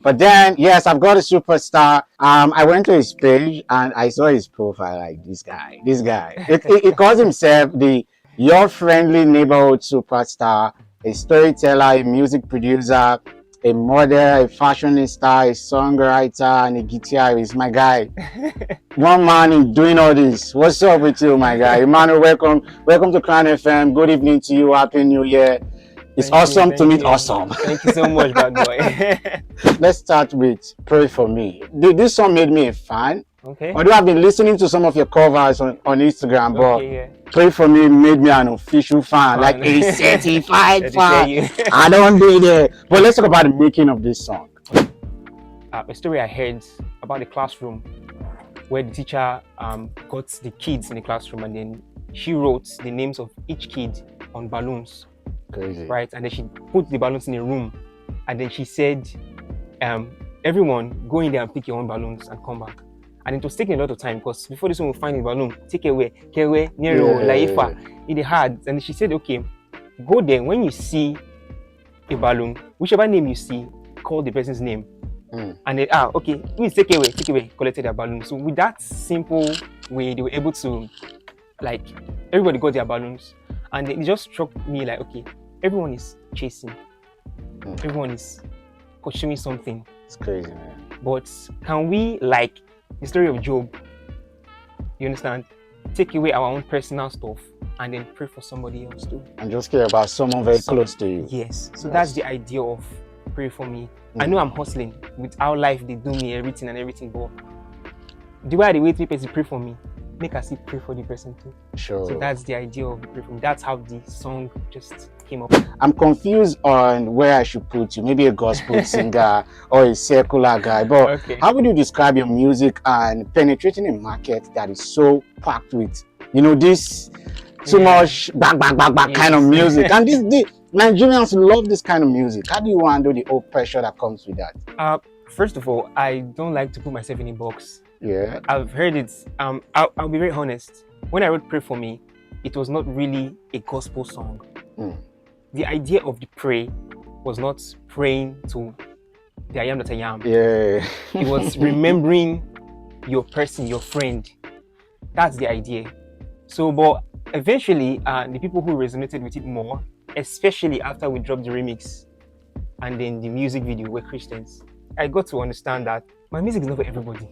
But then, yes, I've got a superstar. I went to his page and I saw his profile. Like this guy. He calls himself the your friendly neighborhood superstar, a storyteller, a music producer, a model, a fashionista, a songwriter, and a guitarist. My guy, one man in doing all this. What's up with you, my guy? Emmanuel, welcome to Crown FM. Good evening to you. Happy New Year. It's awesome to meet awesome. Thank you so much, bad boy. Let's start with Pray For Me. This song made me a fan. Okay. Although I've been listening to some of your covers on Instagram, but yeah. Pray For Me made me an official fan, like a certified fan. I don't do it. But let's talk about the making of this song. A story I heard about the classroom where the teacher got the kids in the classroom and then she wrote the names of each kid on balloons. Crazy. Right, and then she put the balloons in a room and then she said, everyone go in there and pick your own balloons and come back. And it was taking a lot of time because before this one will find the balloon, take away, Nero, Laifa, it hard. And she said, okay, go there. When you see a balloon, whichever name you see, call the person's name. And then, okay, please take away, collected their balloon. So with that simple way, they were able to, like, everybody got their balloons. And it just struck me like, okay, everyone is chasing. Everyone is pursuing something. It's crazy, man. But can we, like the story of Job, you understand, take away our own personal stuff and then pray for somebody else too? And just care about someone very close to you. Yes. So that's the idea of Pray For Me. I know I'm hustling with our life, they do me everything, but the way they wait people to pray for me, make us see pray for the person too. Sure. So that's the idea of Pray For Me. That's how the song just came up. I'm confused on where I should put you. Maybe a gospel singer or a secular guy. But how would you describe your music and penetrating a market that is so packed with, this too much back kind of music? And the Nigerians love this kind of music. How do you handle the old pressure that comes with that? First of all, I don't like to put myself in a box. Yeah. I've heard it. I'll be very honest. When I wrote Pray For Me, it was not really a gospel song. The idea of the pray was not praying to the I am that I am. Yeah. It was remembering your person, your friend. That's the idea. So, but eventually, the people who resonated with it more, especially after we dropped the remix and then the music video, were Christians. I got to understand that my music is not for everybody.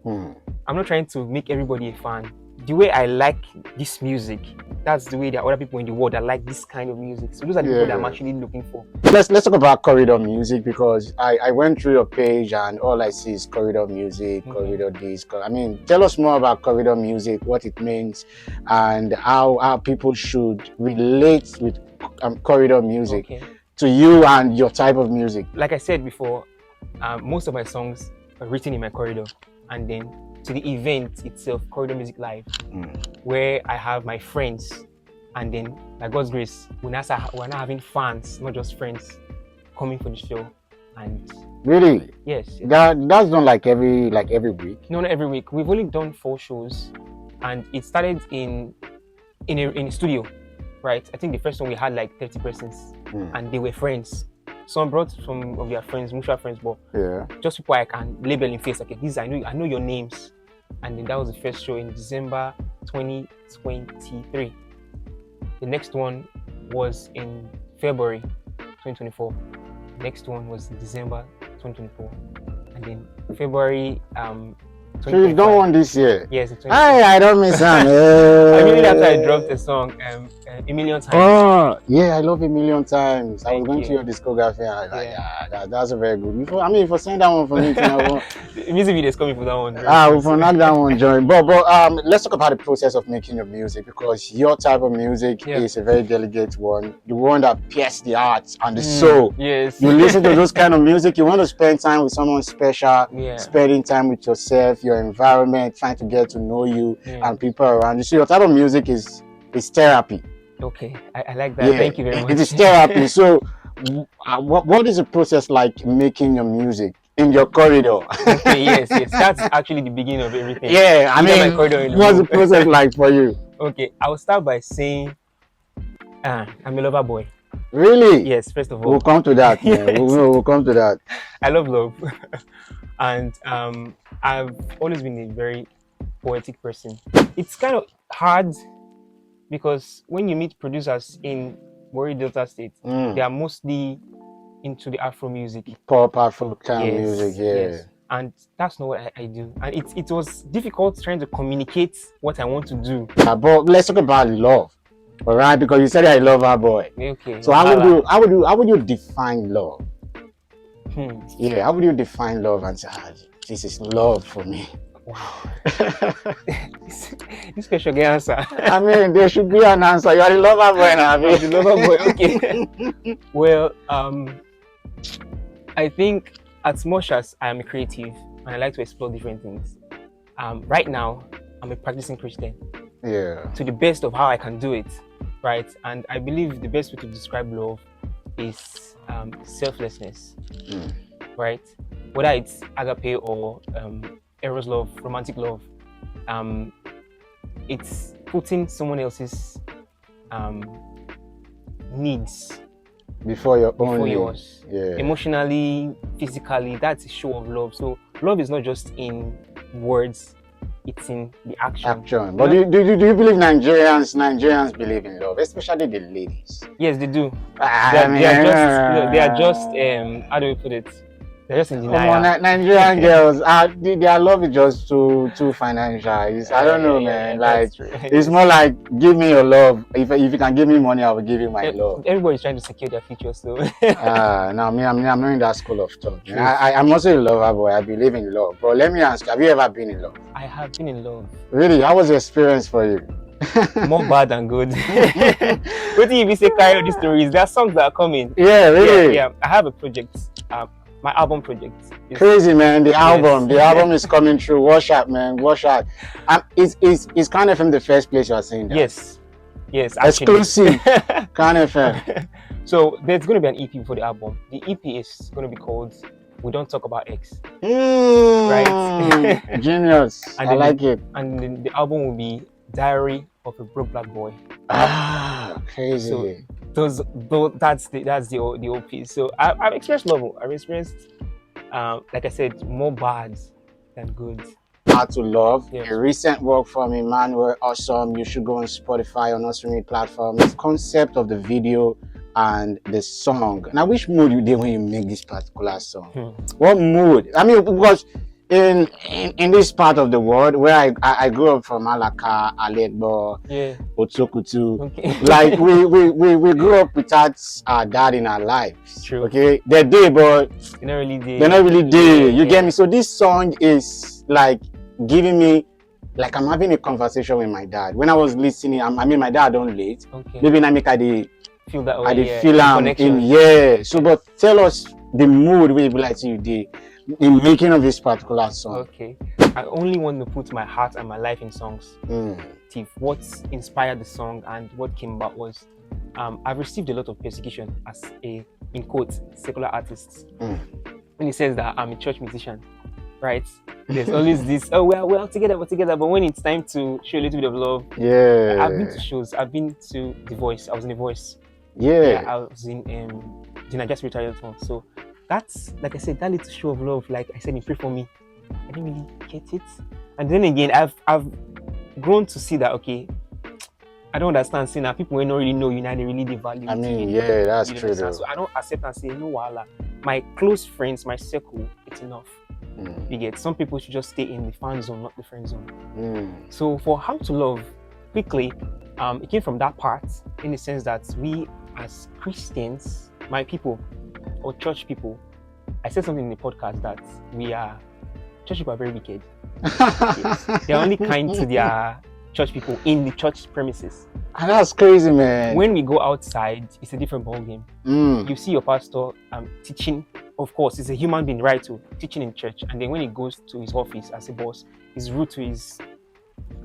I'm not trying to make everybody a fan. The way I like this music, that's the way there are other people in the world that like this kind of music. So those are the people that I'm actually looking for. Let's talk about corridor music, because I went through your page and all I see is corridor music, corridor this. I mean, tell us more about corridor music, what it means, and how people should relate with corridor music to you and your type of music. Like I said before, most of my songs are written in my corridor, and then to the event itself, Corridor Music Live, where I have my friends, and then by God's grace, we're now having fans, not just friends, coming for the show. And really, yes, that's done like every week. No, not every week. We've only done 4 shows, and it started in a studio, right? I think the first one we had like 30 persons, and they were friends. Some brought some of their friends, mutual friends, but just people I can label in face. Okay, these I know your names. And then that was the first show in December 2023. The next one was in February 2024. The next one was in December 2024. And then February So you've done one this year? Yes, in I don't miss that. I mean, after I dropped the song a million times. Oh, yeah, I love A Million Times. I was going to your discography and I was like, that's a very good. If you send that one for me, the music video is coming for that one. We'll for not that one join. But let's talk about the process of making your music, because your type of music is a very delicate one. The one that pierces the heart and the soul. Yes. You listen to those kind of music, you want to spend time with someone special, spending time with yourself, your environment, trying to get to know you and people around you. So your type of music is therapy. Okay, I like that. Thank you very much. It is therapy. So what is the process like making your music in your corridor? Okay, yes. That's actually the beginning of everything. Yeah, I mean, what's the process like for you? Okay, I will start by saying I'm a lover boy. Really? Yes, first of all. We'll come to that. Yes. Man. We'll come to that. I love love. And I've always been a very poetic person. It's kind of hard because when you meet producers in Warri Delta State, they are mostly into the Afro music. Pop, Afro kind of music, yeah. Yes. And that's not what I do. And it was difficult trying to communicate what I want to do. But let's talk about love. All right, because you said I love our boy. Okay. So how would you define love? Yeah, how would you define love and say, this is love for me? Wow. This question get answer. I mean, there should be an answer. You are the lover boy now. The lover boy. Okay. Well, I think as much as I am a creative and I like to explore different things, right now I'm a practicing Christian. Yeah. To the best of how I can do it, right? And I believe the best way to describe love is selflessness, right? Whether it's agape or eros love, romantic love, it's putting someone else's needs before your own before needs. Yours. Yeah. Emotionally, physically, that's a show of love. So love is not just in words, it's in the action. But do you believe Nigerians believe in love, especially the ladies? Yes, they do. They They are just how do we put it? They're just in denial. Nigerian girls, their love is just too financial. I don't know, man. Like it's more like give me your love. If you can give me money, I will give you my love. Everybody's trying to secure their future, so. No, I'm not in that school of thought. I'm also a lover boy. I believe in love. But let me ask, have you ever been in love? I have been in love. Really? How was the experience for you? More bad than good. What do you say? Carry all these stories. There are songs that are coming. Yeah, really. Yeah. I have a project. My album project. Crazy, man. The album is coming through. Watch out, man. Watch out. It's kind of from the first place you are saying that. Yes. Exclusive. Kind of. So there's going to be an EP for the album. The EP is going to be called We Don't Talk About X. Right? Genius. I like it. And then the album will be Diary of a Broke Black Boy. Crazy. So that's the OP. So I've experienced love. I've experienced, like I said, more bad than good. How to Love, yes. A recent work from Emmanuel Awesome. You should go on Spotify, on Awesome Radio platform. The concept of the video and the song. Now, which mood you did when you make this particular song? What mood? I mean, because in this part of the world where I grew up from Alaka, Alegbo, Otsokutu, like we grew up without our dad in our lives. True. Okay, they're there, but they're not really there. You get me? So this song is like giving me, like I'm having a conversation with my dad. When I was listening, I mean my dad don't late. Maybe I make feel that way. I feel in So, but tell us the mood we would like to you did in making of this particular song. Okay, I only want to put my heart and my life in songs. What inspired the song and what came about was I've received a lot of persecution as a, in quotes, secular artist. When he says that I'm a church musician, right? There's always this, we're together, but when it's time to show a little bit of love, I've been to shows, I've been to The Voice, I was in The Voice. I was in the Nigeria Spiritual Song. So that's, like I said, that little show of love, like I said, you pray for me. I didn't really get it. And then again, I've grown to see that, okay, I don't understand saying that people will not really know you now, they really devalue. I mean, that's true. So I don't accept and say, no, wala. My close friends, my circle, it's enough. You get, some people should just stay in the fan zone, not the friend zone. So for How to Love, quickly, it came from that part, in the sense that we as Christians, my people, or church people, I said something in the podcast that church people are very wicked. They're only kind to their church people in the church premises. And that's crazy, man. When we go outside, it's a different ballgame. You see your pastor teaching, of course, he's a human being, right, to teaching in church. And then when he goes to his office as a boss, he's rude to his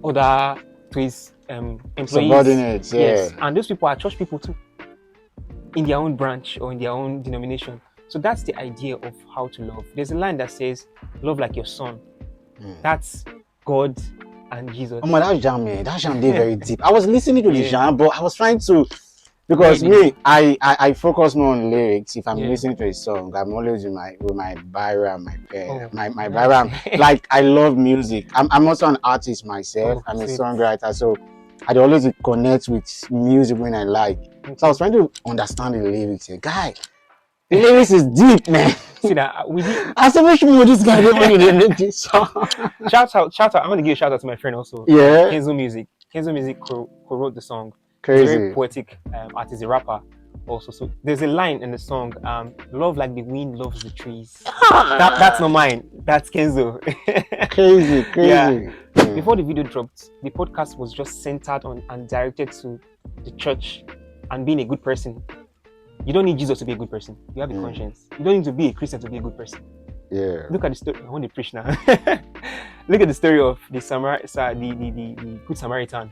employees. Subordinates, Yes. And those people are church people too, in their own branch or in their own denomination. So that's the idea of How to Love. There's a line that says, love like your son. That's God and Jesus. Oh my, that jam did very deep. I was listening to the jam, but I was trying to Because Really? me, I focus more on lyrics. If I'm Yeah. listening to a song, I'm always with my Byra and my pen. Oh, My nice. Byra. Like I love music. I'm also an artist myself. Oh, I'm a sweet. songwriter, so I always connect with music when I like. So I was trying to understand the lyrics. Say, guy, the lyrics is deep, man. See that we did. I said, which more this guy didn't really make this song. Shout out! I want to give a shout out to my friend also. Yeah, Kenzo Music. Kenzo Music co-wrote the song. He's a very crazy. poetic artist, a rapper also. So there's a line in the song, "Love like the wind loves the trees." That's not mine. That's Kenzo. Crazy, Yeah. crazy. Mm. Before the video dropped, the podcast was just centered on and directed to the church and being a good person. You don't need Jesus to be a good person. You have a conscience. You don't need to be a Christian to be a good person. Yeah. Look at the story. I want to preach now. Look at the story of the Good Samaritan,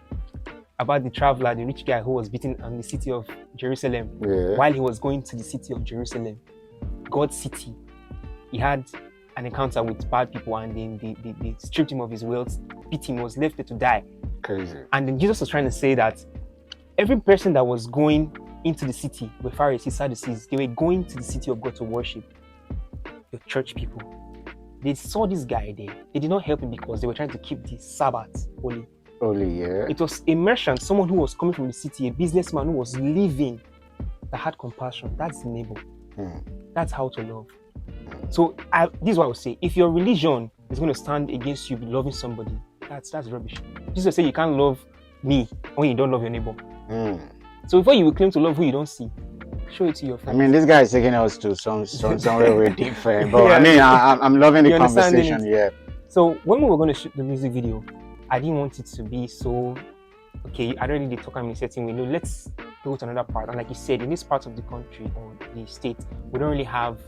about the traveler, the rich guy who was beaten in the city of Jerusalem. Yeah. While he was going to the city of Jerusalem, God's city, he had an encounter with bad people, and then they stripped him of his wealth, beat him, was left there to die. Crazy. And then Jesus was trying to say that every person that was going into the city were Pharisees, Sadducees. They were going to the city of God to worship. The church people, they saw this guy there. They did not help him because they were trying to keep the Sabbath holy. Holy, yeah. It was a merchant, someone who was coming from the city, a businessman who was living, that had compassion. That's the neighbor. That's how to love. So this is what I would say. If your religion is going to stand against you loving somebody, that's rubbish. Jesus said you can't love me when you don't love your neighbor. So before you will claim to love who you don't see, show it to your friends. I mean, this guy is taking us to somewhere very different. But I mean, I'm loving the conversation. Yeah. So when we were going to shoot the music video, I didn't want it to be so, okay, I don't really talk in a certain way. No, let's go to another part. And like you said, in this part of the country or the state, we don't really have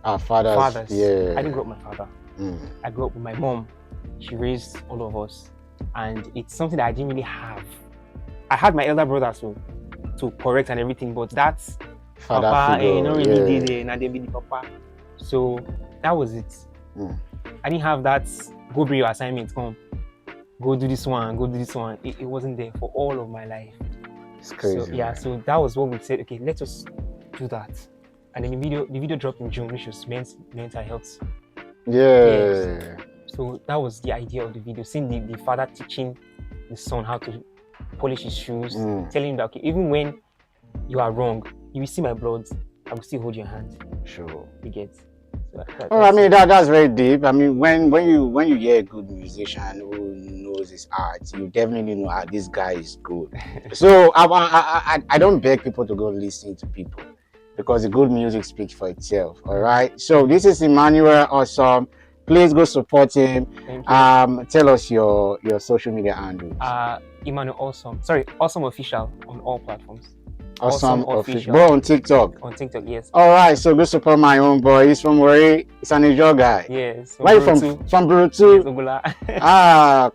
our fathers. Yeah. I didn't grow up with my father. I grew up with my mom. She raised all of us. And it's something that I didn't really have. I had my elder brother to correct and everything, but that's Father papa, figure, not really did it, not be the papa. So that was it. I didn't have that, go bring your assignment, come, go do this one, go do this one. It wasn't there for all of my life. It's crazy. So yeah, so that was what we said, okay, let us do that. And then the video dropped in June, which was mental health. Yeah. So that was the idea of the video, seeing the father teaching the son how to polish his shoes, telling him that, okay, even when you are wrong, you will see my blood, I will still hold your hand. Sure. You get. So I mean, that's very deep. I mean, when you hear a good musician who knows his art, you definitely know this guy is good. So I don't beg people to go listen to people, because the good music speaks for itself. All right. So this is Emmanuel Awesome. Please go support him. Thank you. Tell us your social media handles. Emmanuel Awesome. Sorry, Awesome Official on all platforms. Awesome Official. Boy, on TikTok. On TikTok, yes. All right, so go support my own boy. He's from Warri. He's an Ijo guy. Yes. Where are you from? From Burutu.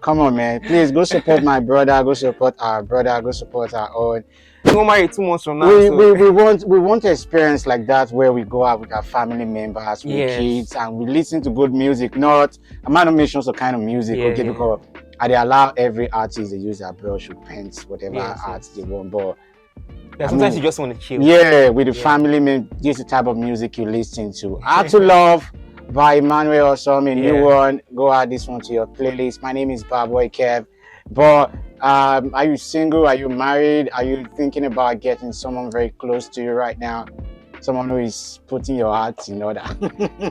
Come on, man. Please go support my brother. Go support our brother. Go support our own. We'll marry 2 months from now. We want to experience like that, where we go out with our family members, with kids, and we listen to good music. Not, I'm not mention some kind of music, because they allow every artist to use their brush or pens, whatever art they want. But sometimes you just want to chill. Yeah, with the family, this is the type of music you listen to. How to Love by Emmanuel Awesome, a new one. Go add this one to your playlist. My name is BahdboyV. But are you single? Are you married? Are you thinking about getting someone very close to you right now? Someone who is putting your heart in order?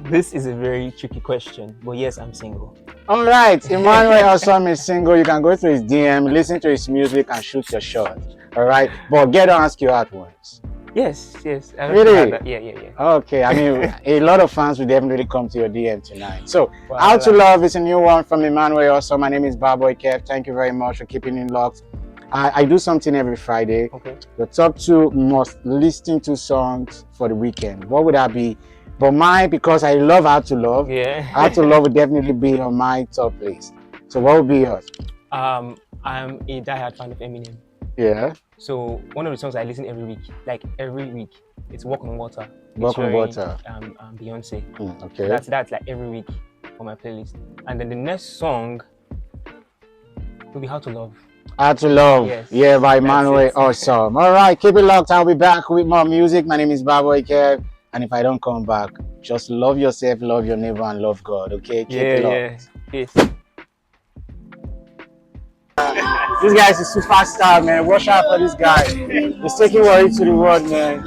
This is a very tricky question, but yes, I'm single. All right, Emmanuel Awesome is single. You can go to his DM, listen to his music, and shoot your shot. All right, but get on, ask you out once. Yes. Really? Yeah. Okay, I mean, a lot of fans will definitely come to your DM tonight. So, How to Love is a new one from Emmanuel Awesome. My name is BahdboyV. Thank you very much for keeping it locked. I do something every Friday. Okay. The top 2 most listened to songs for the weekend. What would that be? But mine, because I love How to Love. Yeah. How to Love would definitely be on my top list. So what would be yours? I'm a diehard fan of Eminem. Yeah. So one of the songs I listen every week, it's Walk on Water. Walk on Water. Beyonce. Okay. So that's like every week on my playlist. And then the next song will be How to Love. How to Love. Yes, Yeah, by that's Emmanuel it. Awesome. All right, keep it locked. I'll be back with more music. My name is BahdboyV. And if I don't come back, just love yourself, love your neighbor, and love God. Okay, keep it Yeah. locked. Peace. This guy is a superstar, man. Watch out for this guy. He's taking Warri to the world, man.